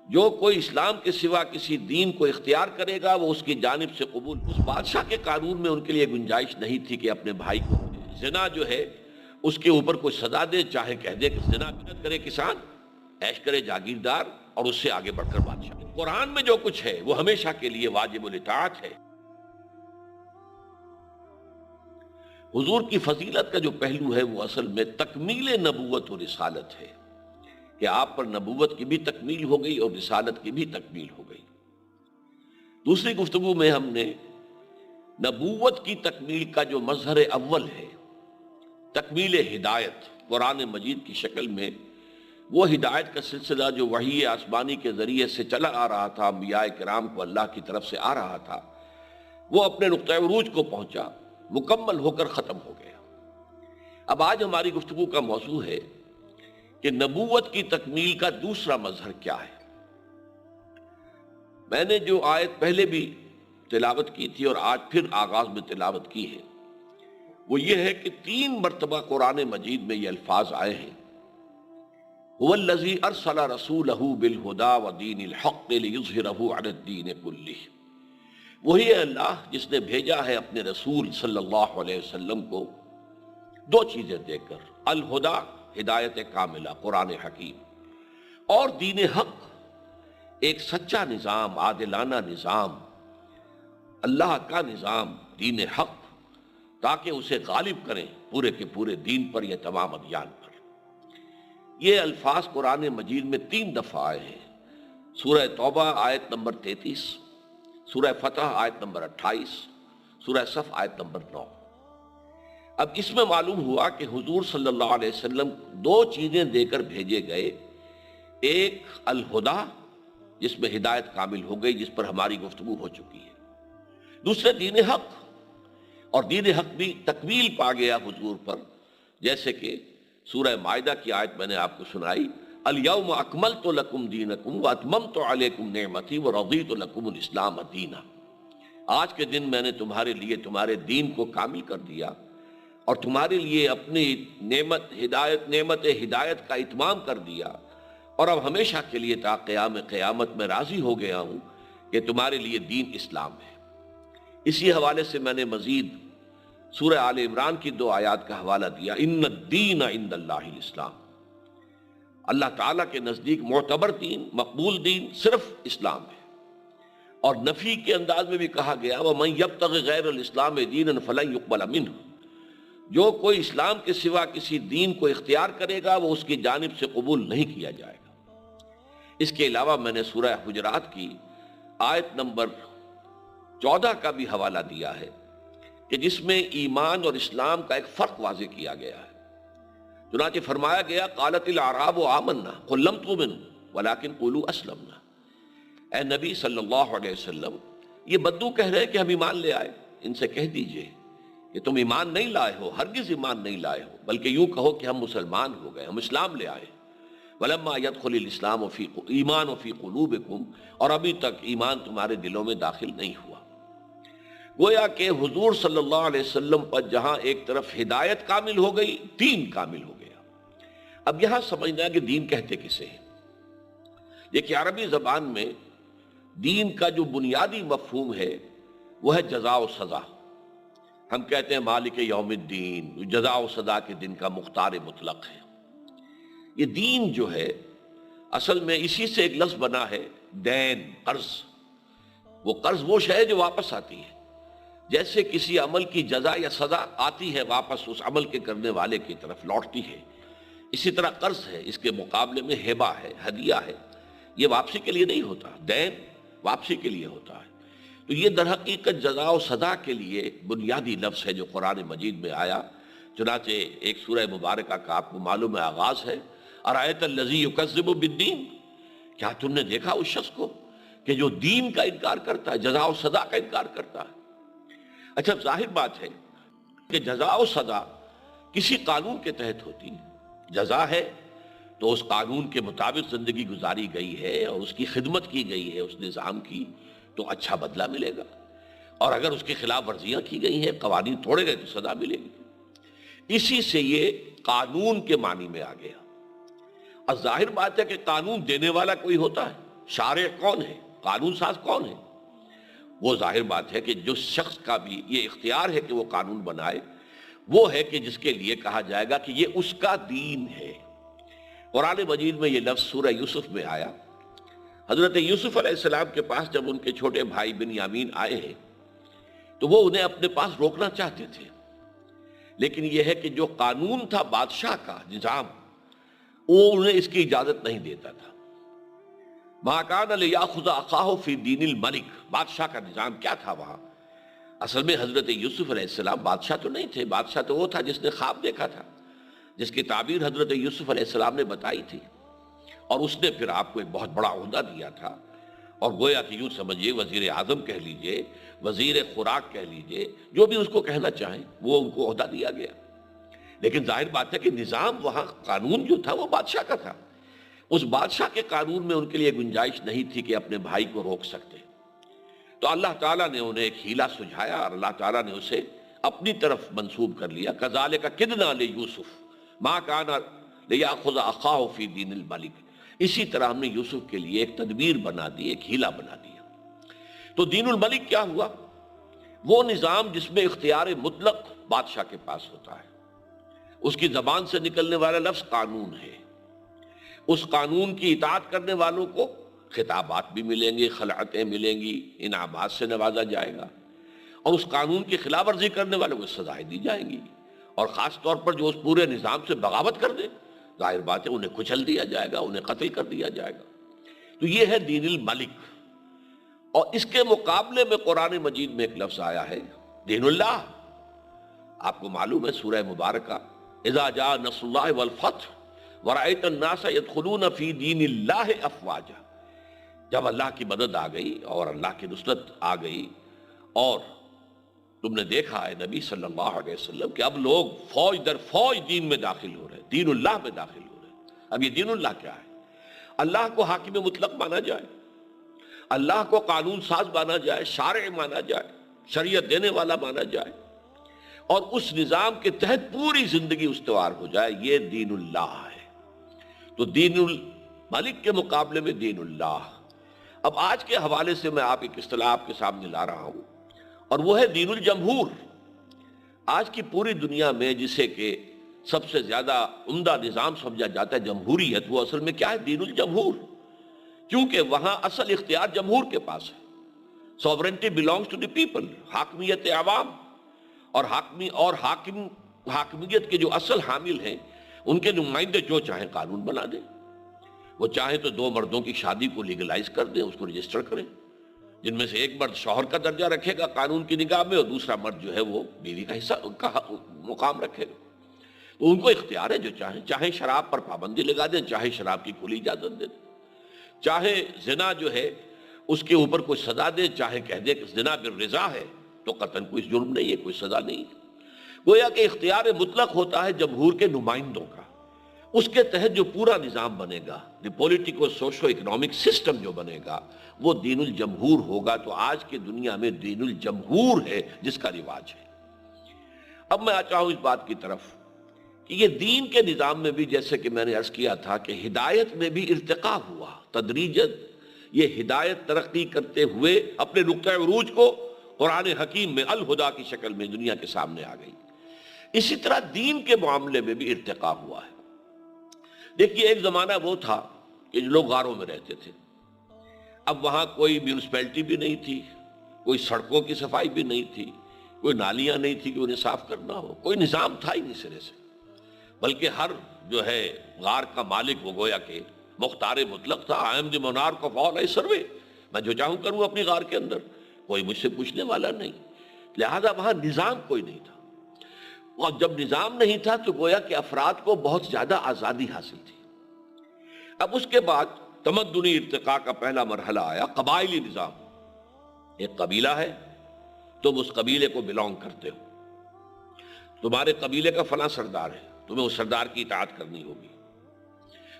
جو کوئی اسلام کے سوا کسی دین کو اختیار کرے گا وہ اس کی جانب سے قبول۔ اس بادشاہ کے قانون میں ان کے لیے گنجائش نہیں تھی کہ اپنے بھائی کو زنا جو ہے اس کے اوپر کوئی سزا دے، چاہے کہہ دے کہ زنا بنت کرے کسان، عیش کرے جاگیردار، اور اس سے آگے بڑھ کر بادشاہ۔ قرآن میں جو کچھ ہے وہ ہمیشہ کے لیے واجب الاطاعت ہے۔ حضور کی فضیلت کا جو پہلو ہے وہ اصل میں تکمیل نبوت و رسالت ہے، کہ آپ پر نبوت کی بھی تکمیل ہو گئی اور رسالت کی بھی تکمیل ہو گئی۔ دوسری گفتگو میں ہم نے نبوت کی تکمیل کا جو مظہر اول ہے، تکمیل ہدایت قرآن مجید کی شکل میں، وہ ہدایت کا سلسلہ جو وحی آسمانی کے ذریعے سے چلا آ رہا تھا، انبیاء کرام کو اللہ کی طرف سے آ رہا تھا، وہ اپنے نقطہ عروج کو پہنچا، مکمل ہو کر ختم ہو گیا۔ اب آج ہماری گفتگو کا موضوع ہے کہ نبوت کی تکمیل کا دوسرا مظہر کیا ہے۔ میں نے جو آیت پہلے بھی تلاوت کی تھی اور آج پھر آغاز میں تلاوت کی ہے، وہ یہ ہے کہ 3 مرتبہ قرآن مجید میں یہ الفاظ آئے ہیں، هو الذی ارسل رسولہ بالہدی ودین الحق لیظہرہ علی الدین کلہ۔ وہی ہے اللہ جس نے بھیجا ہے اپنے رسول صلی اللہ علیہ وسلم کو 2 چیزیں دے کر، الہدی ہدایت کاملہ قرآن حکیم، اور دین حق ایک سچا نظام، عادلانہ نظام، اللہ کا نظام، دین حق، تاکہ اسے غالب کریں پورے کے پورے دین پر یا تمام ادیان پر۔ یہ الفاظ قرآن مجید میں 3 دفعہ آئے ہیں، سورہ توبہ آیت نمبر 33، سورہ فتح آیت نمبر 28، سورہ صف آیت نمبر 9۔ اب اس میں معلوم ہوا کہ حضور صلی اللہ علیہ وسلم 2 چیزیں دے کر بھیجے گئے، ایک الہدی جس میں ہدایت کامل ہو گئی، جس پر ہماری گفتگو ہو چکی ہے، دوسرے دین حق، اور دین حق بھی تکمیل پا گیا حضور پر، جیسے کہ سورہ مائدہ کی آیت میں نے آپ کو سنائی، الیوم اکملت لکم دینکم واتممت علیکم نعمتی ورضیت لکم الاسلام دینا۔ آج کے دن میں نے تمہارے لیے تمہارے دین کو کامل کر دیا اور تمہارے لیے اپنی نعمت ہدایت کا اتمام کر دیا، اور اب ہمیشہ کے لیے تا قیام قیامت میں راضی ہو گیا ہوں کہ تمہارے لیے دین اسلام ہے۔ اسی حوالے سے میں نے مزید سورہ آل عمران کی 2 آیات کا حوالہ دیا، ان الدین عند اللہ الاسلام، اللہ تعالیٰ کے نزدیک معتبر دین، مقبول دین صرف اسلام ہے۔ اور نفی کے انداز میں بھی کہا گیا، وَمَن يَبْتَغِ غَيْرَ الْإِسْلَامِ دِينًا فَلَن يُقْبَلَ مِنْهُ، جو کوئی اسلام کے سوا کسی دین کو اختیار کرے گا وہ اس کی جانب سے قبول نہیں کیا جائے گا۔ اس کے علاوہ میں نے سورہ حجرات کی آیت نمبر 14 کا بھی حوالہ دیا ہے، کہ جس میں ایمان اور اسلام کا ایک فرق واضح کیا گیا ہے۔ چنانچہ فرمایا گیا، قالت الاعراب آمنا قل لم تؤمنوا ولکن قولوا اسلمنا۔ اے نبی صلی اللہ علیہ وسلم، یہ بدو کہہ رہے کہ ہم ایمان لے آئے، ان سے کہہ دیجئے کہ تم ایمان نہیں لائے ہو، ہرگز ایمان نہیں لائے ہو، بلکہ یوں کہو کہ ہم مسلمان ہو گئے، ہم اسلام لے آئے۔ ولما يدخل الاسلام فی ایمان فی قلوبکم، اور ابھی تک ایمان تمہارے دلوں میں داخل نہیں ہوا۔ گویا کہ حضور صلی اللہ علیہ وسلم پر جہاں ایک طرف ہدایت کامل ہو گئی، دین کامل ہو گیا۔ اب یہاں سمجھنا ہے کہ دین کہتے کسے ہیں۔ دیکھیں عربی زبان میں دین کا جو بنیادی مفہوم ہے وہ ہے جزا و سزا۔ ہم کہتے ہیں مالک یوم الدین، جزا و سزا کے دن کا مختار مطلق ہے۔ یہ دین جو ہے اصل میں اسی سے ایک لفظ بنا ہے، دین، قرض۔ وہ قرض وہ شے ہے جو واپس آتی ہے، جیسے کسی عمل کی جزا یا سزا آتی ہے واپس اس عمل کے کرنے والے کی طرف لوٹتی ہے، اسی طرح قرض ہے، اس کے مقابلے میں ہبہ ہے، ہدیہ ہے، یہ واپسی کے لیے نہیں ہوتا، دین واپسی کے لیے ہوتا ہے۔ تو یہ در حقیقت جزا و سزا کے لیے بنیادی لفظ ہے جو قرآن مجید میں آیا۔ چنانچہ ایک سورہ مبارکہ کا آپ کو معلوم ہے آغاز ہے، ارأیت الذی یکذب بالدین، کیا تم نے دیکھا اس شخص کو کہ جو دین کا انکار کرتا ہے، جزا و سزا کا انکار کرتا ہے۔ اچھا ظاہر بات ہے کہ جزا و سزا کسی قانون کے تحت ہوتی ہے۔ جزا ہے تو اس قانون کے مطابق زندگی گزاری گئی ہے اور اس کی خدمت کی گئی ہے اس نظام کی، تو اچھا بدلہ ملے گا، اور اگر اس کی خلاف ورزیاں کی گئی ہیں، قوانین توڑے گئے، تو سزا ملے گی۔ اسی سے یہ قانون کے معنی میں آ گیا۔ اور ظاہر بات ہے کہ قانون دینے والا کوئی ہوتا ہے، شارع کون ہے، قانون ساز کون ہے؟ وہ ظاہر بات ہے کہ جو شخص کا بھی یہ اختیار ہے کہ وہ قانون بنائے، وہ ہے کہ جس کے لیے کہا جائے گا کہ یہ اس کا دین ہے۔ قرآن مجید میں یہ لفظ سورہ یوسف میں آیا۔ حضرت یوسف علیہ السلام کے پاس جب ان کے چھوٹے بھائی بنیامین آئے ہیں تو وہ انہیں اپنے پاس روکنا چاہتے تھے، لیکن یہ ہے کہ جو قانون تھا بادشاہ کا نظام، وہ انہیں اس کی اجازت نہیں دیتا تھا۔ مَا كَانَ لِيَأْخُذَ أَخَاهُ فِي دِينِ الْمَلِكِ، بادشاہ کا نظام کیا تھا وہاں؟ اصل میں حضرت یوسف علیہ السلام بادشاہ تو نہیں تھے، بادشاہ تو وہ تھا جس نے خواب دیکھا تھا، جس کی تعبیر حضرت یوسف علیہ السلام نے بتائی تھی، اور اس نے پھر آپ کو ایک بہت بڑا عہدہ دیا تھا، اور گویا کہ یوں سمجھیے وزیر اعظم کہہ لیجئے، وزیر خوراک کہہ لیجئے، جو بھی اس کو کہنا چاہیں، وہ ان کو عہدہ دیا گیا۔ لیکن ظاہر بات ہے کہ نظام وہاں، قانون جو تھا وہ بادشاہ کا تھا۔ اس بادشاہ کے قانون میں ان کے لیے گنجائش نہیں تھی کہ اپنے بھائی کو روک سکتے۔ تو اللہ تعالیٰ نے انہیں ایک ہیلا سجھایا اور اللہ تعالیٰ نے اسے اپنی طرف منسوب کر لیا۔ کذالک کدنا لیوسف ما کان لیاخذ اخاہ فی دین الملک، اسی طرح ہم نے یوسف کے لیے ایک تدبیر بنا دی، ایک ہیلا بنا دیا۔ تو دین الملک کیا ہوا؟ وہ نظام جس میں اختیار مطلق بادشاہ کے پاس ہوتا ہے، اس کی زبان سے نکلنے والا لفظ قانون ہے، اس قانون کی اطاعت کرنے والوں کو خطابات بھی ملیں گے، خلعتیں ملیں گی، انعامات سے نوازا جائے گا، اور اس قانون کی خلاف ورزی کرنے والوں کو سزائیں دی جائیں گی، اور خاص طور پر جو اس پورے نظام سے بغاوت کر دے، ظاہر بات ہے انہیں کچل دیا جائے گا، انہیں قتل کر دیا جائے گا۔ تو یہ ہے دین الملک۔ اور اس کے مقابلے میں قرآن مجید میں ایک لفظ آیا ہے دین اللہ۔ آپ کو معلوم ہے سورہ مبارکہ اذا جاء نصر اللہ والفتح ورأیت الناس يدخلون فی دین اللہ افواجا، جب اللہ کی مدد آ گئی اور اللہ کی نصرت آ گئی، اور تم نے دیکھا ہے نبی صلی اللہ علیہ وسلم کہ اب لوگ فوج در فوج دین میں داخل ہو رہے ہیں، دین اللہ میں داخل ہو رہے ہیں۔ اب یہ دین اللہ کیا ہے؟ اللہ کو حاکم مطلق مانا جائے، اللہ کو قانون ساز مانا جائے، شارع مانا جائے، شریعت دینے والا مانا جائے، اور اس نظام کے تحت پوری زندگی استوار ہو جائے، یہ دین اللہ ہے۔ تو دین الملک کے مقابلے میں دین اللہ۔ اب آج کے حوالے سے میں ایک اصطلاح آپ کے سامنے لا رہا ہوں، اور وہ ہے دین الجمہور۔ آج کی پوری دنیا میں جسے کہ سب سے زیادہ عمدہ نظام سمجھا جاتا ہے جمہوریت، وہ اصل میں کیا ہے؟ دین الجمہور، کیونکہ وہاں اصل اختیار جمہور کے پاس ہے۔ Sovereignty belongs to the people، حاکمیت عوام، اور حاکمیت کے جو اصل حامل ہیں ان کے نمائندے جو چاہیں قانون بنا دیں۔ وہ چاہیں تو دو مردوں کی شادی کو لیگلائز کر دیں، اس کو رجسٹر کریں، جن میں سے ایک مرد شوہر کا درجہ رکھے گا قانون کی نگاہ میں، اور دوسرا مرد جو ہے وہ بیوی کا حصہ کا مقام رکھے گا۔ تو ان کو اختیار ہے، جو چاہیں شراب پر پابندی لگا دیں، چاہے شراب کی کھلی اجازت دے دیں، چاہے زنا جو ہے اس کے اوپر کوئی سزا دے، چاہے کہہ دے کہ زنا بالرضا ہے تو قطعاً کوئی جرم نہیں ہے، کوئی سزا نہیں ہے۔ گویا کہ اختیار مطلق ہوتا ہے جمہور کے نمائندوں کا، اس کے تحت جو پورا نظام بنے گا، دی پولیٹیکو سوشو اکنامک سسٹم جو بنے گا، وہ دین الجمہور ہوگا۔ تو آج کی دنیا میں دین الجمہور ہے جس کا رواج ہے۔ اب میں آتا ہوں اس بات کی طرف کہ یہ دین کے نظام میں بھی، جیسے کہ میں نے عرض کیا تھا کہ ہدایت میں بھی ارتقا ہوا تدریجاً، یہ ہدایت ترقی کرتے ہوئے اپنے نقطہ عروج کو قرآن حکیم میں الہدا کی شکل میں دنیا کے سامنے آ گئی۔ اسی طرح دین کے معاملے میں بھی ارتقا ہوا ہے۔ دیکھیے ایک زمانہ وہ تھا کہ جو لوگ غاروں میں رہتے تھے، اب وہاں کوئی میونسپلٹی بھی نہیں تھی، کوئی سڑکوں کی صفائی بھی نہیں تھی، کوئی نالیاں نہیں تھی کہ انہیں صاف کرنا ہو، کوئی نظام تھا ہی نہیں سرے سے، بلکہ ہر جو ہے غار کا مالک وہ گویا کہ مختار مطلق تھا۔ I am the monarch of all I survey، میں جو چاہوں کروں اپنی غار کے اندر، کوئی مجھ سے پوچھنے والا نہیں، لہذا وہاں نظام کوئی نہیں تھا۔ اور جب نظام نہیں تھا تو گویا کہ افراد کو بہت زیادہ آزادی حاصل تھی۔ اب اس کے بعد تمدنی ارتقاء کا پہلا مرحلہ آیا، قبائلی نظام۔ ایک قبیلہ ہے، تم اس قبیلے کو بلونگ کرتے ہو، تمہارے قبیلے کا فلاں سردار ہے، تمہیں اس سردار کی اطاعت کرنی ہوگی،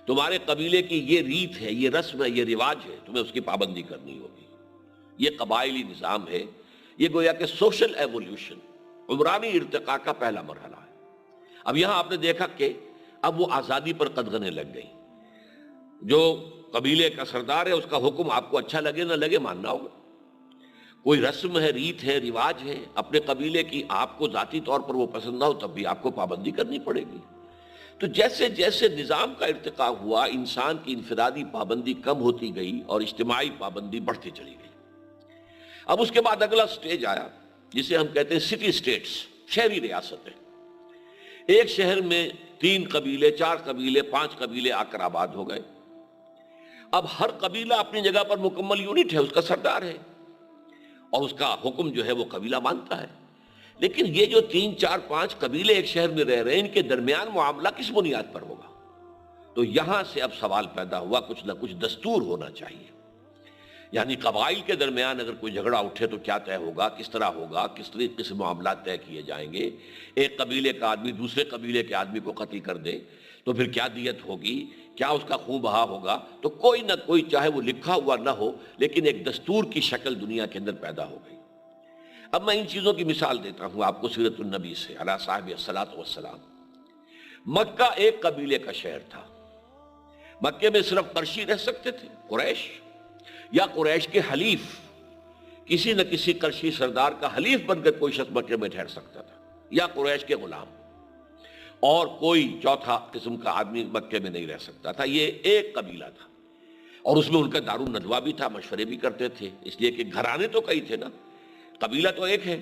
تمہارے قبیلے کی یہ ریت ہے، یہ رسم ہے، یہ رواج ہے، تمہیں اس کی پابندی کرنی ہوگی۔ یہ قبائلی نظام ہے، یہ گویا کہ سوشل ایولیوشن، عمرانی ارتقاء کا پہلا مرحلہ ہے۔ اب یہاں آپ نے دیکھا کہ اب وہ آزادی پر قدغنیں لگ گئیں۔ جو قبیلے کا سردار ہے، اس کا حکم آپ کو اچھا لگے نہ لگے ماننا ہوگا۔ کوئی رسم ہے، ریت ہے، رواج ہے اپنے قبیلے کی، آپ کو ذاتی طور پر وہ پسند نہ ہو تب بھی آپ کو پابندی کرنی پڑے گی۔ تو جیسے جیسے نظام کا ارتقاء ہوا، انسان کی انفرادی پابندی کم ہوتی گئی اور اجتماعی پابندی بڑھتی چلی گئی۔ اب اس کے بعد اگلا سٹیج آیا جسے ہم کہتے ہیں سٹی سٹیٹس، شہری ریاستیں۔ ایک شہر میں 3 قبیلے، 4 قبیلے، 5 قبیلے آ کر آباد ہو گئے۔ اب ہر قبیلہ اپنی جگہ پر مکمل یونٹ ہے، اس کا سردار ہے اور اس کا حکم جو ہے وہ قبیلہ مانتا ہے۔ لیکن یہ جو 3، 4، 5 قبیلے ایک شہر میں رہ رہے ہیں، ان کے درمیان معاملہ کس بنیاد پر ہوگا؟ تو یہاں سے اب سوال پیدا ہوا، کچھ نہ کچھ دستور ہونا چاہیے۔ یعنی قبائل کے درمیان اگر کوئی جھگڑا اٹھے تو کیا طے ہوگا، کس طرح ہوگا، کس طریقے سے معاملات طے کیے جائیں گے۔ ایک قبیلے کا آدمی دوسرے قبیلے کے آدمی کو قتل کر دے تو پھر کیا دیت ہوگی، کیا اس کا خون بہا ہوگا؟ تو کوئی نہ کوئی، چاہے وہ لکھا ہوا نہ ہو، لیکن ایک دستور کی شکل دنیا کے اندر پیدا ہو گئی۔ اب میں ان چیزوں کی مثال دیتا ہوں آپ کو سیرت النبی سے علیہ صاحب الصلاۃ والسلام۔ مکہ ایک قبیلے کا شہر تھا۔ مکے میں صرف قرشی رہ سکتے تھے، قریش، یا قریش کے حلیف، کسی نہ کسی قرشی سردار کا حلیف بن کر کوئی شخص مکے میں ٹھہر سکتا تھا، یا قریش کے غلام، اور کوئی چوتھا قسم کا آدمی مکے میں نہیں رہ سکتا تھا۔ یہ ایک قبیلہ تھا اور اس میں ان کا دارالندوہ بھی تھا، مشورے بھی کرتے تھے، اس لیے کہ گھرانے تو کئی تھے نا، قبیلہ تو ایک ہے،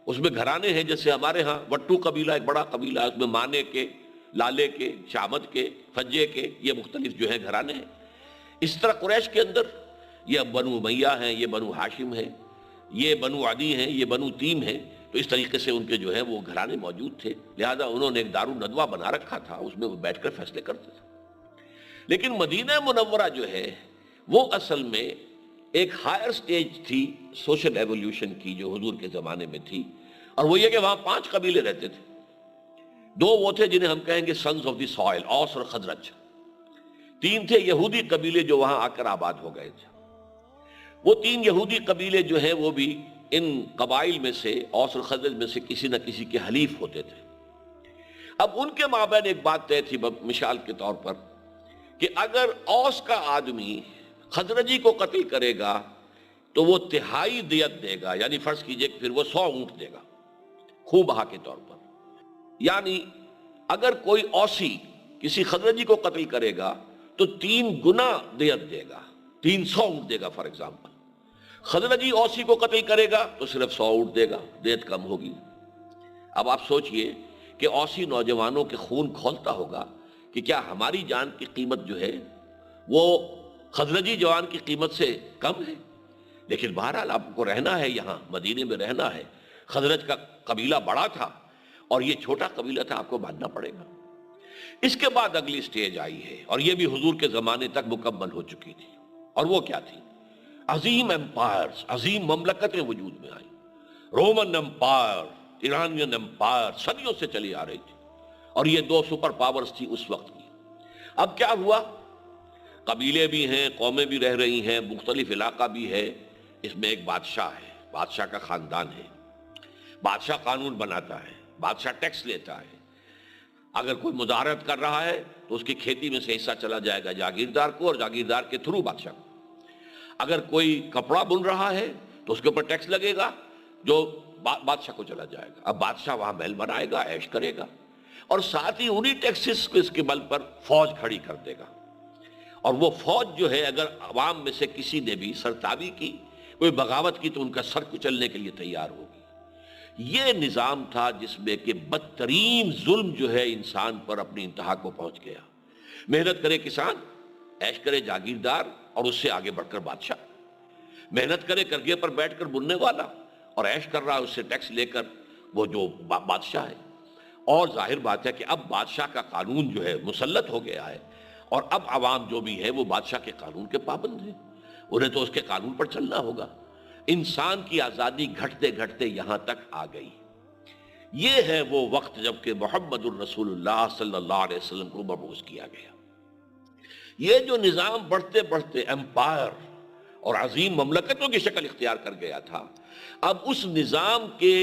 اس میں گھرانے ہیں۔ جیسے ہمارے ہاں وٹو قبیلہ ایک بڑا قبیلہ ہے، اس میں مانے کے، لالے کے، شامت کے، فجے کے، یہ مختلف جو ہے گھرانے ہیں۔ اس طرح قریش کے اندر یہ بنو امیہ ہیں، یہ بنو ہاشم ہیں، یہ بنو عدی ہیں، یہ بنو تیم ہیں۔ تو اس طریقے سے ان کے جو ہے وہ گھرانے موجود تھے، لہذا انہوں نے ایک دارالندوہ بنا رکھا تھا، اس میں وہ بیٹھ کر فیصلے کرتے تھے۔ لیکن مدینہ منورہ جو ہے وہ اصل میں ایک ہائر سٹیج تھی سوشل ایولیوشن کی، جو حضور کے زمانے میں تھی، اور وہ یہ کہ وہاں 5 قبیلے رہتے تھے۔ 2 وہ تھے جنہیں ہم کہیں گے سنز آف دی سوائل، اوس اور خزرج۔ 3 تھے یہودی قبیلے جو وہاں آ کر آباد ہو گئے تھے۔ وہ 3 یہودی قبیلے جو ہیں وہ بھی ان قبائل میں سے، اوس اور خزرج میں سے کسی نہ کسی کے حلیف ہوتے تھے۔ اب ان کے مابین ایک بات طے تھی مثال کے طور پر کہ اگر اوس کا آدمی خزرجی کو قتل کرے گا تو وہ 1/3 دیت دے گا، یعنی فرض کیجئے کہ پھر وہ 100 اونٹ دے گا خون بہا کے طور پر۔ یعنی اگر کوئی اوسی کسی خزرجی کو قتل کرے گا تو 3 گنا دیت دے گا، 300 اونٹ دے گا فار ایگزامپل۔ خزرجی اوسی کو قتل کرے گا تو صرف 100 اونٹ دے گا، دیت کم ہوگی۔ اب آپ سوچئے کہ اوسی نوجوانوں کے خون کھولتا ہوگا کہ کیا ہماری جان کی قیمت جو ہے وہ خزرجی جوان کی قیمت سے کم ہے؟ لیکن بہرحال آپ کو رہنا ہے، یہاں مدینے میں رہنا ہے۔ خزرج کا قبیلہ بڑا تھا اور یہ چھوٹا قبیلہ تھا، آپ کو ماننا پڑے گا۔ اس کے بعد اگلی سٹیج آئی ہے اور یہ بھی حضور کے زمانے تک مکمل ہو چکی تھی، اور وہ کیا تھی؟ عظیم امپائرز، عظیم مملکتیں وجود میں آئیں۔ رومن امپائر، ایرانین امپائر صدیوں سے چلی آ رہی تھی، اور یہ 2 سپر پاورز تھی اس وقت کی۔ اب کیا ہوا؟ قبیلے بھی ہیں، قومیں بھی رہ رہی ہیں، مختلف علاقہ بھی ہے، اس میں ایک بادشاہ ہے، بادشاہ کا خاندان ہے، بادشاہ قانون بناتا ہے، بادشاہ ٹیکس لیتا ہے۔ اگر کوئی مزارعت کر رہا ہے تو اس کی کھیتی میں سے حصہ چلا جائے گا جاگیردار کو، اور جاگیردار کے تھرو بادشاہ کو۔ اگر کوئی کپڑا بن رہا ہے تو اس کے اوپر ٹیکس لگے گا جو بادشاہ کو چلا جائے گا۔ اب بادشاہ وہاں محل بنائے گا، عیش کرے گا، اور ساتھ ہی انہی ٹیکسز کو اس کے بل پر فوج کھڑی کر دے گا، اور وہ فوج جو ہے اگر عوام میں سے کسی نے بھی سرتابی کی، کوئی بغاوت کی، تو ان کا سر کچلنے کے لیے تیار ہوگی۔ یہ نظام تھا جس میں کہ بدترین ظلم جو ہے انسان پر اپنی انتہا کو پہنچ گیا۔ محنت کرے کسان، عیش کرے جاگیردار، اور اس سے آگے بڑھ کر بادشاہ۔ محنت کرے کرگے پر بیٹھ کر بننے والا، اور عیش کر رہا ہے اس سے ٹیکس لے کر وہ جو بادشاہ ہے۔ اور ظاہر بات ہے کہ اب بادشاہ کا قانون جو ہے مسلط ہو گیا ہے، اور اب عوام جو بھی ہے وہ بادشاہ کے قانون کے پابند ہیں، انہیں تو اس کے قانون پر چلنا ہوگا۔ انسان کی آزادی گھٹتے گھٹتے یہاں تک آ گئی۔ یہ ہے وہ وقت جب کہ محمد الرسول اللہ صلی اللہ علیہ وسلم کو مبعوث کیا گیا۔ یہ جو نظام بڑھتے بڑھتے امپائر اور عظیم مملکتوں کی شکل اختیار کر گیا تھا، اب اس نظام کے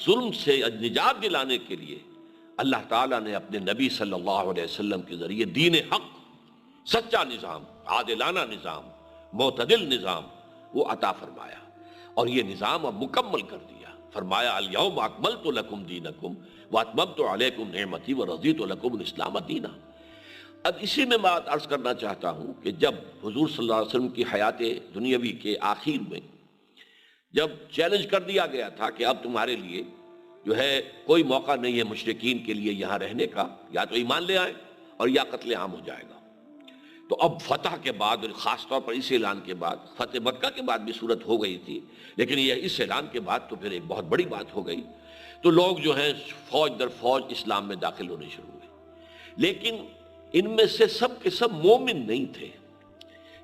ظلم سے نجات دلانے کے لیے اللہ تعالیٰ نے اپنے نبی صلی اللہ علیہ وسلم کے ذریعے دین حق، سچا نظام عادلانہ نظام، معتدل نظام وہ عطا فرمایا، اور یہ نظام اب مکمل کر دیا۔ فرمایا الیوم اکملت لکم دینکم واتممت علیکم نعمتی ورضیت لکم الاسلام دینا۔ اب اسی میں بات عرض کرنا چاہتا ہوں کہ جب حضور صلی اللہ علیہ وسلم کی حیات دنیاوی کے آخر میں جب چیلنج کر دیا گیا تھا کہ اب تمہارے لیے جو ہے کوئی موقع نہیں ہے مشرکین کے لیے یہاں رہنے کا، یا تو ایمان لے آئیں اور یا قتل عام ہو جائے گا، تو اب فتح کے بعد، خاص طور پر اس اعلان کے بعد، فتح مکہ کے بعد بھی صورت ہو گئی تھی، لیکن یہ اس اعلان کے بعد تو پھر ایک بہت بڑی بات ہو گئی، تو لوگ جو ہیں فوج در فوج اسلام میں داخل ہونے شروع ہوئے، لیکن ان میں سے سب کے سب مومن نہیں تھے۔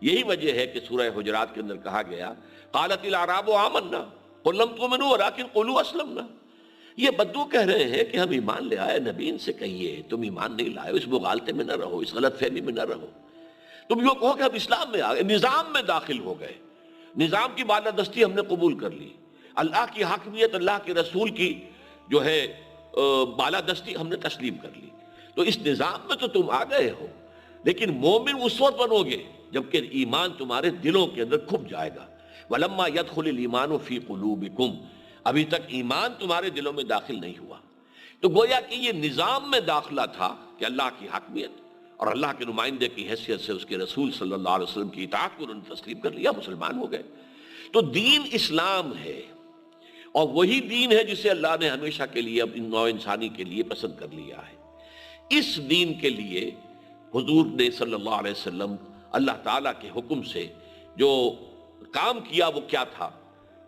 یہی وجہ ہے کہ سورہ حجرات کے اندر کہا گیا قالت الاعراب آمنا قل لم تؤمنوا ولکن قولوا اسلمنا۔ یہ بدو کہہ رہے ہیں کہ ہم ایمان لے آئے، نبی ان سے کہیے تم ایمان نہیں لائے، اس مغالطے میں نہ رہو، اس غلط فہمی میں نہ رہو، تم یوں کہو کہ ہم اسلام میں آ گئے، نظام میں داخل ہو گئے، نظام کی بالادستی ہم نے قبول کر لی، اللہ کی حاکمیت، اللہ کے رسول کی جو ہے بالادستی ہم نے تسلیم کر لی، تو اس نظام میں تو تم آ گئے ہو، لیکن مومن اس وقت بنو گے جبکہ ایمان تمہارے دلوں کے اندر کھپ جائے گا۔ وَلَمَّا يَدْخُلِ الْإِيمَانُ فِي قُلُوبِكُمْ، ابھی تک ایمان تمہارے دلوں میں داخل نہیں ہوا، تو گویا کہ یہ نظام میں داخلہ تھا کہ اللہ کی حاکمیت اور اللہ کے نمائندے کی حیثیت سے اس کے رسول صلی اللہ علیہ وسلم کی اطاعت کو انہوں نے تسلیم کر لیا، مسلمان ہو گئے۔ تو دین اسلام ہے، اور وہی دین ہے جسے اللہ نے ہمیشہ کے لیے اب نوع انسانی کے لیے پسند کر لیا ہے۔ اس دین کے لیے حضور نے صلی اللہ علیہ وسلم اللہ تعالیٰ کے حکم سے جو کام کیا وہ کیا تھا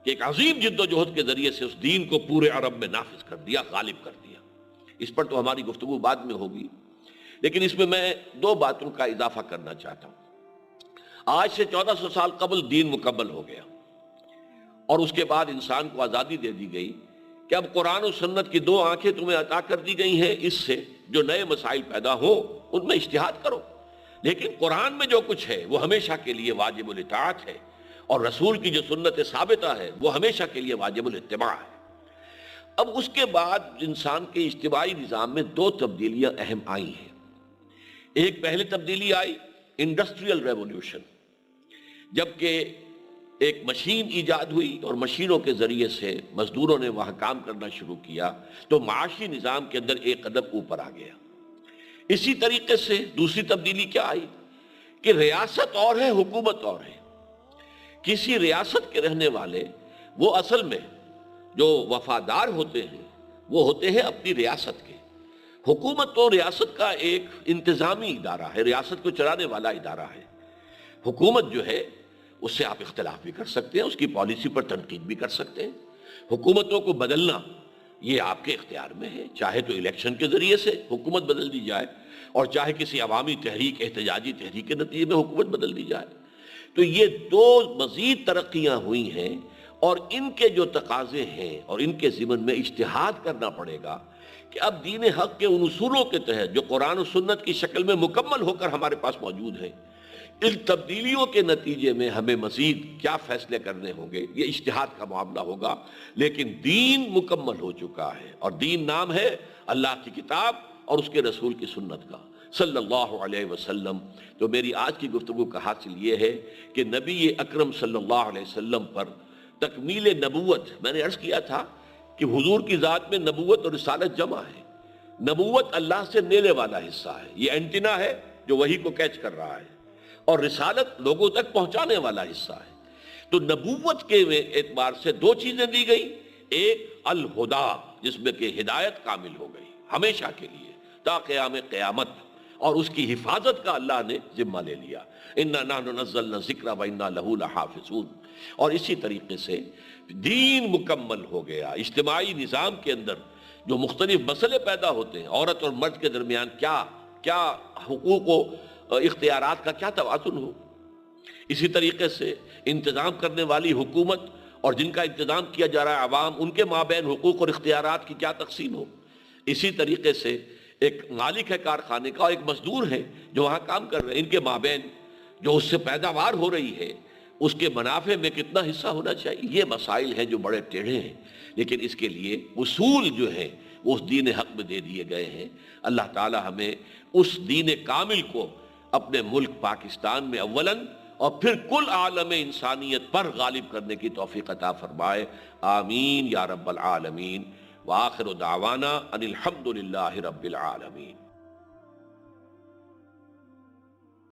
کہ ایک عظیم جد و جہد کے ذریعے سے اس دین کو پورے عرب میں نافذ کر دیا، غالب کر دیا۔ اس پر تو ہماری گفتگو بعد میں ہوگی، لیکن اس میں دو باتوں کا اضافہ کرنا چاہتا ہوں۔ آج سے 1400 سال قبل دین مکمل ہو گیا، اور اس کے بعد انسان کو آزادی دے دی گئی کہ اب قرآن و سنت کی دو آنکھیں تمہیں عطا کر دی گئی ہیں، اس سے جو نئے مسائل پیدا ہوں ان میں اجتہاد کرو، لیکن قرآن میں جو کچھ ہے وہ ہمیشہ کے لیے واجب الاطاعت ہے، اور رسول کی جو سنت ثابتہ ہے وہ ہمیشہ کے لیے واجب الاتباع ہے۔ اب اس کے بعد انسان کے اجتماعی نظام میں دو تبدیلیاں اہم آئی ہیں۔ ایک پہلی تبدیلی آئی انڈسٹریل ریولوشن، جبکہ ایک مشین ایجاد ہوئی اور مشینوں کے ذریعے سے مزدوروں نے وہاں کام کرنا شروع کیا، تو معاشی نظام کے اندر ایک قدم اوپر آ گیا۔ اسی طریقے سے دوسری تبدیلی کیا آئی کہ ریاست اور ہے، حکومت اور ہے۔ کسی ریاست کے رہنے والے وہ اصل میں جو وفادار ہوتے ہیں وہ ہوتے ہیں اپنی ریاست کے۔ حکومت تو ریاست کا ایک انتظامی ادارہ ہے، ریاست کو چلانے والا ادارہ ہے۔ حکومت جو ہے اس سے آپ اختلاف بھی کر سکتے ہیں، اس کی پالیسی پر تنقید بھی کر سکتے ہیں۔ حکومتوں کو بدلنا یہ آپ کے اختیار میں ہے، چاہے تو الیکشن کے ذریعے سے حکومت بدل دی جائے، اور چاہے کسی عوامی تحریک، احتجاجی تحریک کے نتیجے میں حکومت بدل دی جائے۔ تو یہ دو مزید ترقیاں ہوئی ہیں، اور ان کے جو تقاضے ہیں اور ان کے ضمن میں اجتہاد کرنا پڑے گا کہ اب دین حق کے ان اصولوں کے تحت جو قرآن و سنت کی شکل میں مکمل ہو کر ہمارے پاس موجود ہیں، ان تبدیلیوں کے نتیجے میں ہمیں مزید کیا فیصلے کرنے ہوں گے، یہ اجتہاد کا معاملہ ہوگا، لیکن دین مکمل ہو چکا ہے، اور دین نام ہے اللہ کی کتاب اور اس کے رسول کی سنت کا صلی اللہ علیہ وسلم۔ تو میری آج کی گفتگو کا حاصل یہ ہے کہ نبی اکرم صلی اللہ علیہ وسلم پر تکمیل نبوت، میں نے عرض کیا تھا کہ حضور کی ذات میں نبوت اور رسالت جمع ہے۔ نبوت اللہ سے لینے والا حصہ ہے، یہ اینٹینا ہے جو وحی کو کیچ کر رہا ہے، اور رسالت لوگوں تک پہنچانے والا حصہ ہے۔ تو نبوت کے اعتبار سے دو چیزیں دی گئی، ایک الہدا جس میں کہ ہدایت کامل ہو گئی ہمیشہ کے لیے تا قیام قیامت، اور اس کی حفاظت کا اللہ نے ذمہ لے لیا، اِنَّا نَحْنُ نَزَّلْنَا الذِّكْرَ وَإِنَّا لَهُ لَحَافِظُونَ۔ اور اسی طریقے سے دین مکمل ہو گیا۔ اجتماعی نظام کے اندر جو مختلف مسئلے پیدا ہوتے ہیں، عورت اور مرد کے درمیان کیا حقوق و اختیارات کا کیا توازن ہو، اسی طریقے سے انتظام کرنے والی حکومت اور جن کا انتظام کیا جا رہا ہے عوام، ان کے مابین حقوق اور اختیارات کی کیا تقسیم ہو، اسی طریقے سے ایک مالک ہے کارخانے کا اور ایک مزدور ہے جو وہاں کام کر رہے ہیں، ان کے مابین جو اس سے پیداوار ہو رہی ہے اس کے منافع میں کتنا حصہ ہونا چاہیے، یہ مسائل ہیں جو بڑے ٹیڑھے ہیں، لیکن اس کے لیے اصول جو ہیں وہ اس دین حق میں دے دیے گئے ہیں۔ اللہ تعالی ہمیں اس دین کامل کو اپنے ملک پاکستان میں اولاً اور پھر کل عالم انسانیت پر غالب کرنے کی توفیق عطا فرمائے، آمین یا رب العالمین۔ وآخر دعوانا ان الحمد للہ رب العالمین۔